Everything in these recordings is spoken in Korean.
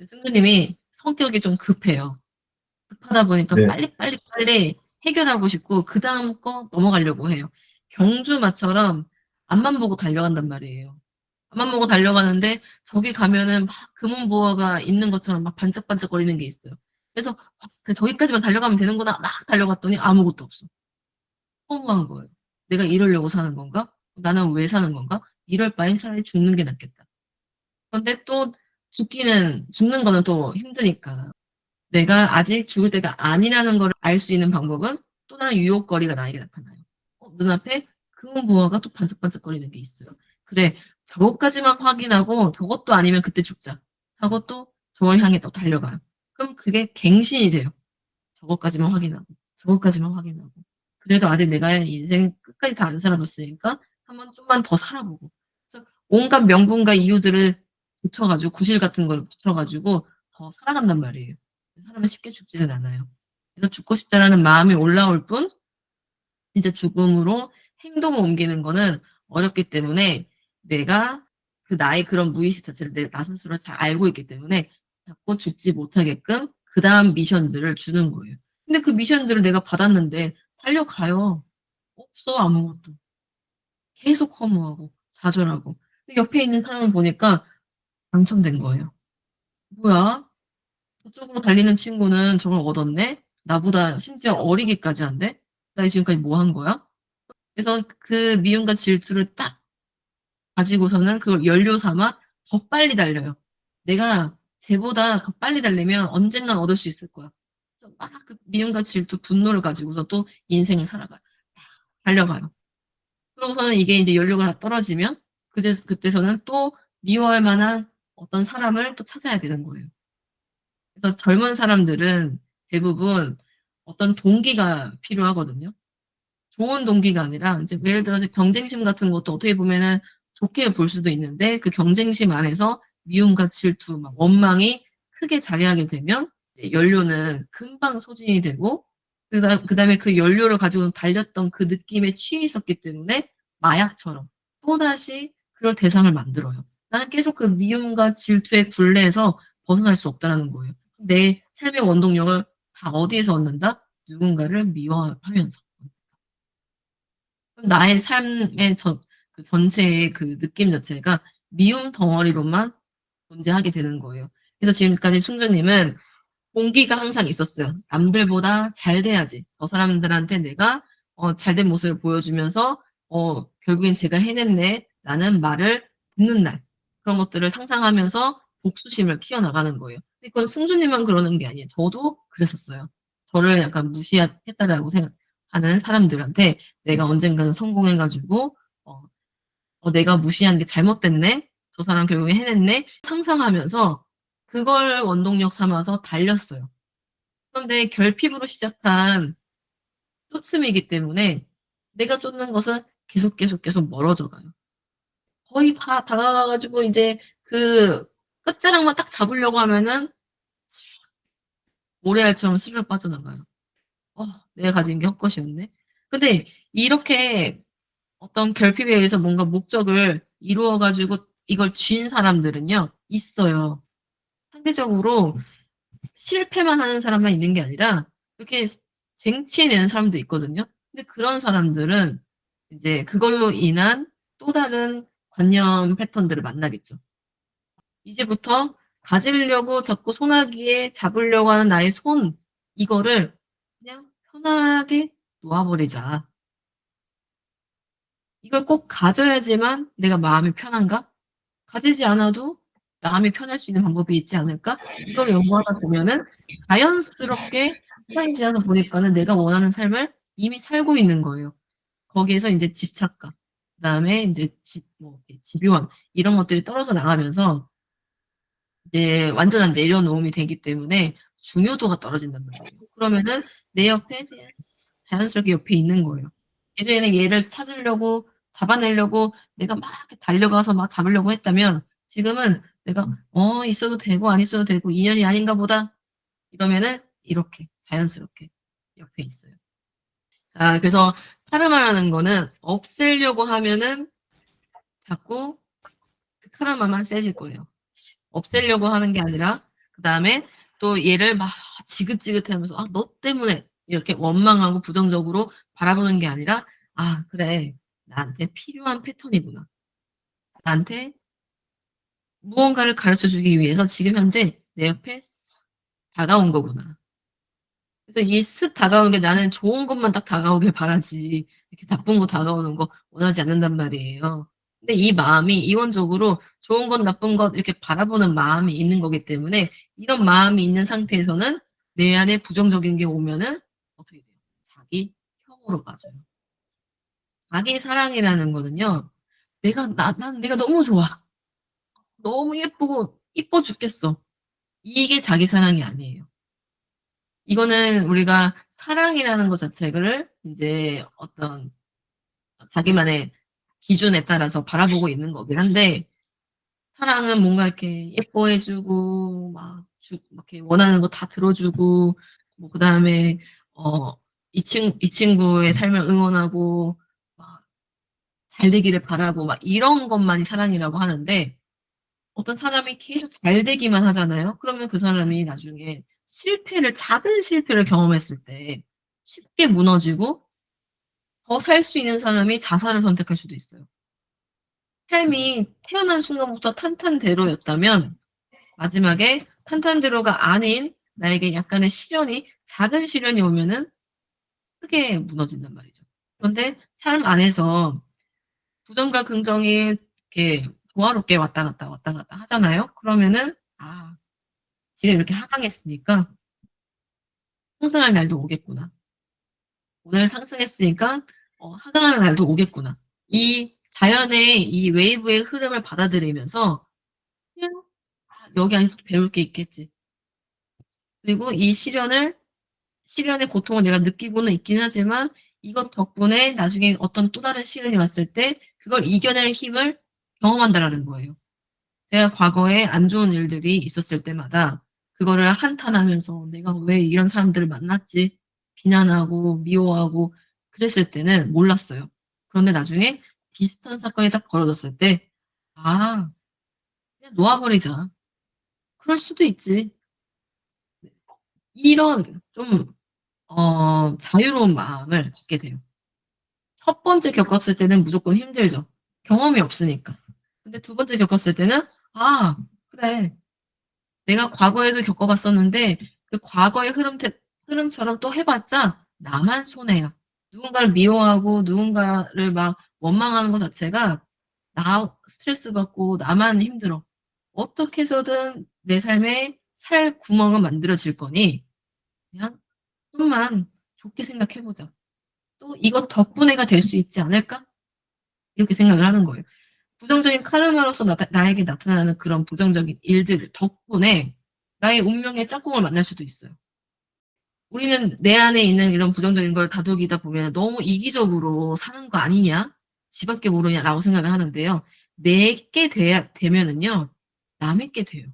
승주님이 성격이 좀 급해요. 급하다 보니까 네. 빨리 해결하고 싶고 그 다음 거 넘어가려고 해요. 경주마처럼 앞만 보고 달려간단 말이에요. 앞만 보고 달려가는데 저기 가면은 막 금은보화가 있는 것처럼 막 반짝반짝거리는 게 있어요. 그래서 저기까지만 달려가면 되는구나 막 달려갔더니 아무것도 없어. 허무한 거예요. 내가 이러려고 사는 건가? 나는 왜 사는 건가? 이럴 바엔 차라리 죽는 게 낫겠다. 그런데 또 죽는 거는 또 힘드니까. 내가 아직 죽을 때가 아니라는 걸 알 수 있는 방법은 또 다른 유혹거리가 나에게 나타나요. 눈앞에 금은보화가 또 반짝반짝거리는 게 있어요. 그래, 저것까지만 확인하고 저것도 아니면 그때 죽자 하고 또 저걸 향해 또 달려가요. 그럼 그게 갱신이 돼요. 저것까지만 확인하고 저것까지만 확인하고 그래도 아직 내가 인생 끝까지 다 안 살아봤으니까 한번 좀만 더 살아보고 그래서 온갖 명분과 이유들을 붙여가지고 구실 같은 걸 붙여가지고 더 살아간단 말이에요. 사람은 쉽게 죽지는 않아요. 그래서 죽고 싶다라는 마음이 올라올 뿐 진짜 죽음으로 행동을 옮기는 거는 어렵기 때문에 내가 그 나의 그런 무의식 자체를 나 스스로 잘 알고 있기 때문에 자꾸 죽지 못하게끔 그 다음 미션들을 주는 거예요. 근데 그 미션들을 내가 받았는데 달려가요. 없어 아무것도. 계속 허무하고 좌절하고. 근데 옆에 있는 사람을 보니까 당첨된 거예요. 뭐야? 저쪽으로 달리는 친구는 저걸 얻었네? 나보다 심지어 어리기까지 한데? 나 지금까지 뭐 한 거야? 그래서 그 미움과 질투를 딱 가지고서는 그걸 연료 삼아 더 빨리 달려요. 내가 쟤보다 더 빨리 달리면 언젠간 얻을 수 있을 거야. 그래서 막 그 미움과 질투, 분노를 가지고서 또 인생을 살아가요. 달려가요. 그러고서는 이게 이제 연료가 다 떨어지면 그때서는 또 미워할 만한 어떤 사람을 또 찾아야 되는 거예요. 그래서 젊은 사람들은 대부분 어떤 동기가 필요하거든요. 좋은 동기가 아니라 이제 예를 들어서 경쟁심 같은 것도 어떻게 보면은 좋게 볼 수도 있는데 그 경쟁심 안에서 미움과 질투, 막 원망이 크게 자리하게 되면 연료는 금방 소진이 되고 그다음에 그 연료를 가지고 달렸던 그 느낌에 취해 있었기 때문에 마약처럼 또다시 그럴 대상을 만들어요. 나는 계속 그 미움과 질투의 굴레에서 벗어날 수 없다는 거예요. 내 삶의 원동력을 다 어디에서 얻는다? 누군가를 미워하면서. 나의 삶의 그 전체의 그 느낌 자체가 미움 덩어리로만 존재하게 되는 거예요. 그래서 지금까지 충주님은 동기가 항상 있었어요. 남들보다 잘 돼야지. 저 사람들한테 내가 잘된 모습을 보여주면서 결국엔 제가 해냈네. 라는 말을 듣는 날. 그런 것들을 상상하면서 복수심을 키워나가는 거예요. 근데 그건 승주님만 그러는 게 아니에요. 저도 그랬었어요. 저를 약간 무시했다라고 생각하는 사람들한테 내가 언젠가는 성공해가지고 내가 무시한 게 잘못됐네. 저 사람 결국에 해냈네. 상상하면서 그걸 원동력 삼아서 달렸어요. 그런데 결핍으로 시작한 쫓음이기 때문에 내가 쫓는 것은 계속 멀어져 가요. 거의 다 다가가가지고 이제 그 끝자락만 딱 잡으려고 하면은 모래알처럼 스르륵 빠져나가요. 내가 가진 게 헛것이었네. 근데 이렇게 어떤 결핍에 의해서 뭔가 목적을 이루어가지고 이걸 쥔 사람들은요, 있어요. 상대적으로 실패만 하는 사람만 있는 게 아니라 이렇게 쟁취해내는 사람도 있거든요. 근데 그런 사람들은 이제 그걸로 인한 또 다른 관념 패턴들을 만나겠죠. 이제부터 가지려고 자꾸 손아귀에 잡으려고 하는 나의 손, 이거를 그냥 편하게 놓아버리자. 이걸 꼭 가져야지만 내가 마음이 편한가? 가지지 않아도 마음이 편할 수 있는 방법이 있지 않을까? 이걸 연구하다 보면은 자연스럽게 시간이 지나서 보니까는 내가 원하는 삶을 이미 살고 있는 거예요. 거기에서 이제 집착감, 그다음에 이제 집요함 이런 것들이 떨어져 나가면서 이제 완전한 내려놓음이 되기 때문에 중요도가 떨어진단 말이에요. 그러면은 내 옆에 자연스럽게 옆에 있는 거예요. 예전에는 얘를 찾으려고 잡아내려고 내가 막 달려가서 막 잡으려고 했다면 지금은 내가 있어도 되고 안 있어도 되고 인연이 아닌가 보다 이러면은 이렇게 자연스럽게 옆에 있어요. 그래서 카르마라는 거는 없애려고 하면은 자꾸 그 카르마만 세질 거예요. 없애려고 하는 게 아니라 그다음에 또 얘를 막 지긋지긋해하면서 '아 너 때문에.' 이렇게 원망하고 부정적으로 바라보는 게 아니라 '아 그래. 나한테 필요한 패턴이구나. 나한테 무언가를 가르쳐 주기 위해서 지금 현재 내 옆에 쓱 다가온 거구나.' 그래서 이 쓱 다가오는 게 나는 좋은 것만 딱 다가오길 바라지 이렇게 나쁜 거 다가오는 거 원하지 않는단 말이에요. 근데 이 마음이 이원적으로 좋은 것 나쁜 것 이렇게 바라보는 마음이 있는 거기 때문에 이런 마음이 있는 상태에서는 내 안에 부정적인 게 오면은 어떻게 돼요? 자기 혐오로 빠져요. 자기 사랑이라는 거는요. 난 내가 너무 좋아. 너무 예쁘고 이뻐 죽겠어. 이게 자기 사랑이 아니에요. 이거는 우리가 사랑이라는 것 자체를 인제 어떤 자기만의 기준에 따라서 바라보고 있는 거긴 한데 사랑은 뭔가 이렇게 예뻐해 주고 막 이렇게 원하는 거 다 들어 주고 뭐 그다음에 어 이 친구의 삶을 응원하고 막 잘 되기를 바라고 막 이런 것만이 사랑이라고 하는데 어떤 사람이 계속 잘 되기만 하잖아요. 그러면 그 사람이 나중에 작은 실패를 경험했을 때 쉽게 무너지고 더 살 수 있는 사람이 자살을 선택할 수도 있어요. 삶이 태어난 순간부터 탄탄대로였다면 마지막에 탄탄대로가 아닌 나에게 약간의 시련이 작은 시련이 오면은 크게 무너진단 말이죠. 그런데 삶 안에서 부정과 긍정이 이렇게 조화롭게 왔다 갔다, 왔다 갔다 하잖아요. 그러면은 '아 지금 이렇게 하강했으니까 상승할 날도 오겠구나. 오늘 상승했으니까 하강하는 날도 오겠구나.' 이 자연의 이 웨이브의 흐름을 받아들이면서 그냥 '아 여기 안에서도 배울 게 있겠지.' 그리고 이 시련의 고통을 내가 느끼고는 있긴 하지만 이것 덕분에 나중에 어떤 또 다른 시련이 왔을 때 그걸 이겨낼 힘을 경험한다라는 거예요. 제가 과거에 안 좋은 일들이 있었을 때마다 그거를 한탄하면서 '내가 왜 이런 사람들을 만났지?' 비난하고 미워하고 그랬을 때는 몰랐어요. 그런데 나중에 비슷한 사건이 딱 벌어졌을 때 '아 그냥 놓아 버리자. 그럴 수도 있지.' 이런 좀 자유로운 마음을 갖게 돼요. 첫 번째 겪었을 때는 무조건 힘들죠. 경험이 없으니까. 근데 두 번째 겪었을 때는 '아 그래. 내가 과거에도 겪어 봤었는데 그 과거의 흐름처럼 또 해 봤자 나만 손해야. 누군가를 미워하고 누군가를 막 원망하는 것 자체가 나 스트레스 받고 나만 힘들어. 어떻게 해서든 내 삶에 살 구멍은 만들어질 거니 그냥 좀만 좋게 생각해 보자. 또 이것 덕분에가 될 수 있지 않을까?' 이렇게 생각을 하는 거예요. 부정적인 카르마로서 나에게 나타나는 그런 부정적인 일들 덕분에 나의 운명의 짝꿍을 만날 수도 있어요. 우리는 내 안에 있는 이런 부정적인 걸 다독이다 보면 '너무 이기적으로 사는 거 아니냐? 지 밖에 모르냐?'라고 생각을 하는데요. 내게 돼야 되면은요. 남에게 돼요.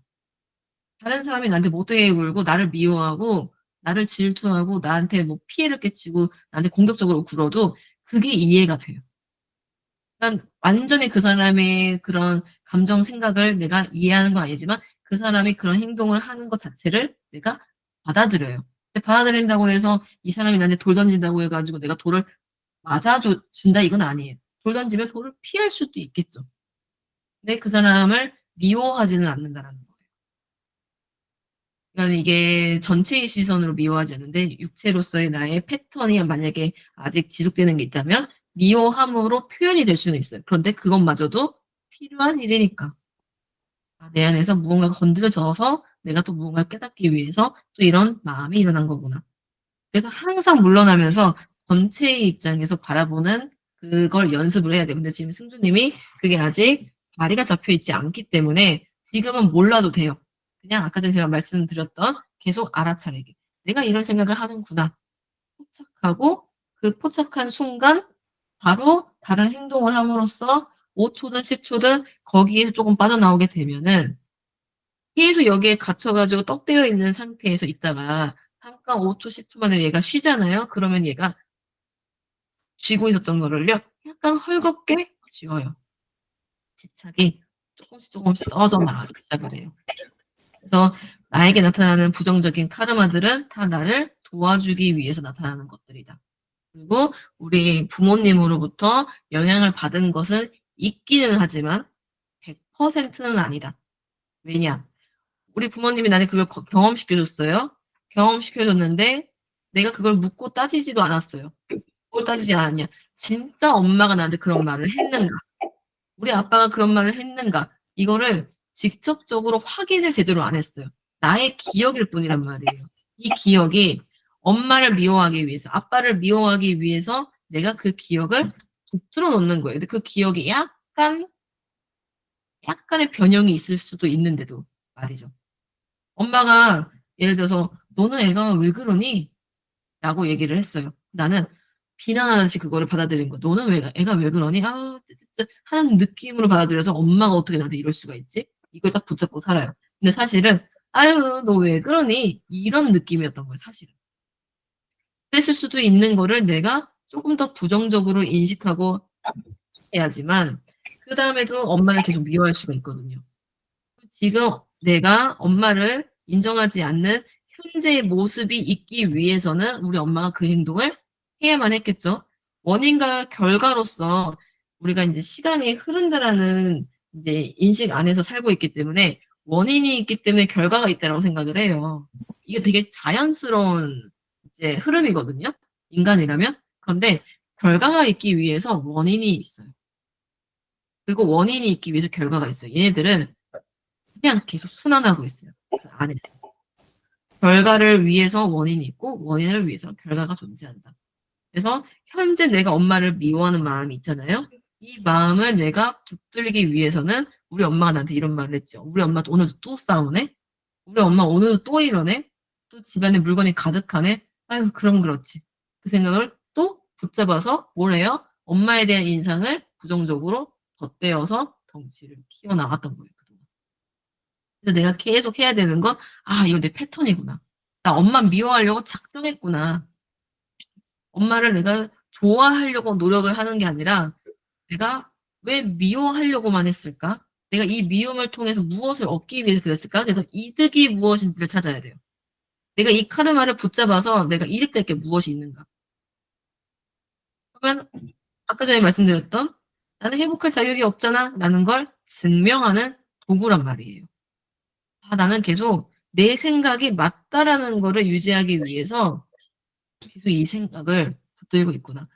다른 사람이 나한테 못되게 굴고 나를 미워하고 나를 질투하고 나한테 뭐 피해를 끼치고 나한테 공격적으로 굴어도 그게 이해가 돼요. 그러니까 완전히 그 사람의 그런 감정 생각을 내가 이해하는 건 아니지만 그 사람이 그런 행동을 하는 것 자체를 내가 받아들여요. 근데 받아들인다고 해서 이 사람이 나한테 돌 던진다고 해 가지고 내가 돌을 맞아 준다 이건 아니에요. 돌 던지면 돌을 피할 수도 있겠죠. 근데 그 사람을 미워하지는 않는다라는 거예요. 그러니까 이게 전체의 시선으로 미워하지 않는데 육체로서의 나의 패턴이 만약에 아직 지속되는 게 있다면 미워함으로 표현이 될 수는 있어요. 그런데 그것마저도 필요한 일이니까. 내 안에서 무언가가 건드려져서 내가 또 무언가를 깨닫기 위해서 또 이런 마음이 일어난 거구나. 그래서 항상 물러나면서 전체의 입장에서 바라보는 그걸 연습을 해야 돼요. 근데 지금 승주님이 그게 아직 자리가 잡혀 있지 않기 때문에 지금은 몰라도 돼요. 그냥 아까 전에 제가 말씀드렸던 계속 알아차리기. '내가 이런 생각을 하는구나.' 포착하고 그 포착한 순간 바로 다른 행동을 함으로써 5 초든 10 초든 거기에서 쪼금 빠져나오게 되면은 계속 여기에 갇혀 가지고 떡되어 있는 상태에서 있다가 잠깐 5 초, 10초 만에 얘가 쉬잖아요. 그러면 얘가 쥐고 있었던 거를요 약간 헐겁게 지워요. 집착이 쪼끔씩 쪼끔씩 떨어져 나가기 시작을 해요. 그래서 나에게 나타나는 부정적인 카르마들은 다 나를 도와주기 위해서 나타나는 것들이다. 그리고 우리 부모님으로부터 영향을 받은 것은 있기는 하지만 100%는 아니다. 왜냐? 우리 부모님이 나한테 그걸 경험시켜줬어요. 경험시켜줬는데 내가 그걸 묻고 따지지도 않았어요. 뭘 따지지 않았냐? 진짜 엄마가 나한테 그런 말을 했는가? 우리 아빠가 그런 말을 했는가? 이거를 직접적으로 확인을 제대로 안 했어요. 나의 기억일 뿐이란 말이에요. 이 기억이 엄마를 미워하기 위해서, 아빠를 미워하기 위해서 내가 그 기억을 붙들어 놓는 거예요. 근데 그 기억이 약간의 변형이 있을 수도 있는데도 말이죠. 엄마가 예를 들어서 너는 애가 왜 그러니? 라고 얘기를 했어요. 나는 비난하듯이 그거를 받아들인 거. 너는 왜, 애가 왜 그러니? 아, 진짜 하는 느낌으로 받아들여서 엄마가 어떻게 나한테 이럴 수가 있지? 이걸 딱 붙잡고 살아요. 근데 사실은 아유, 너 왜 그러니? 이런 느낌이었던 거예요, 사실은. 그랬을 수도 있는 거를 내가 조금 더 부정적으로 인식하고 해야지만 그 다음에도 엄마를 계속 미워할 수가 있거든요. 지금 내가 엄마를 인정하지 않는 현재의 모습이 있기 위해서는 우리 엄마가 그 행동을 해야만 했겠죠. 원인과 결과로서 우리가 이제 시간이 흐른다라는 이제 인식 안에서 살고 있기 때문에 원인이 있기 때문에 결과가 있다라고 생각을 해요. 이게 되게 자연스러운 이제 흐름이거든요. 인간이라면. 그런데 결과가 있기 위해서 원인이 있어요. 그리고 원인이 있기 위해서 결과가 있어요. 얘네들은 그냥 계속 순환하고 있어요. 그 안에서. 결과를 위해서 원인이 있고 원인을 위해서 결과가 존재한다. 그래서 현재 내가 엄마를 미워하는 마음이 있잖아요. 이 마음을 내가 붙들기 위해서는 우리 엄마가 나한테 이런 말을 했죠. 우리 엄마 오늘도 또 싸우네? 우리 엄마 오늘도 또 이러네? 또 집안에 물건이 가득하네? 아유, 그럼 그렇지. 그 생각을 또 붙잡아서 뭘 해요? 엄마에 대한 인상을 부정적으로 덧대어서 덩치를 키워나갔던 거예요. 그래서 내가 계속 해야 되는 건, 아, 이거 내 패턴이구나. 나 엄마 미워하려고 작정했구나. 엄마를 내가 좋아하려고 노력을 하는 게 아니라 내가 왜 미워하려고만 했을까? 내가 이 미움을 통해서 무엇을 얻기 위해서 그랬을까? 그래서 이득이 무엇인지를 찾아야 돼요. 내가 이 카르마를 붙잡아서 내가 이득될 게 무엇이 있는가? 그러면 아까 전에 말씀드렸던 나는 행복할 자격이 없잖아 라는 걸 증명하는 도구란 말이에요. 아, 나는 계속 내 생각이 맞다라는 거를 유지하기 위해서 계속 이 생각을 붙들고 있구나.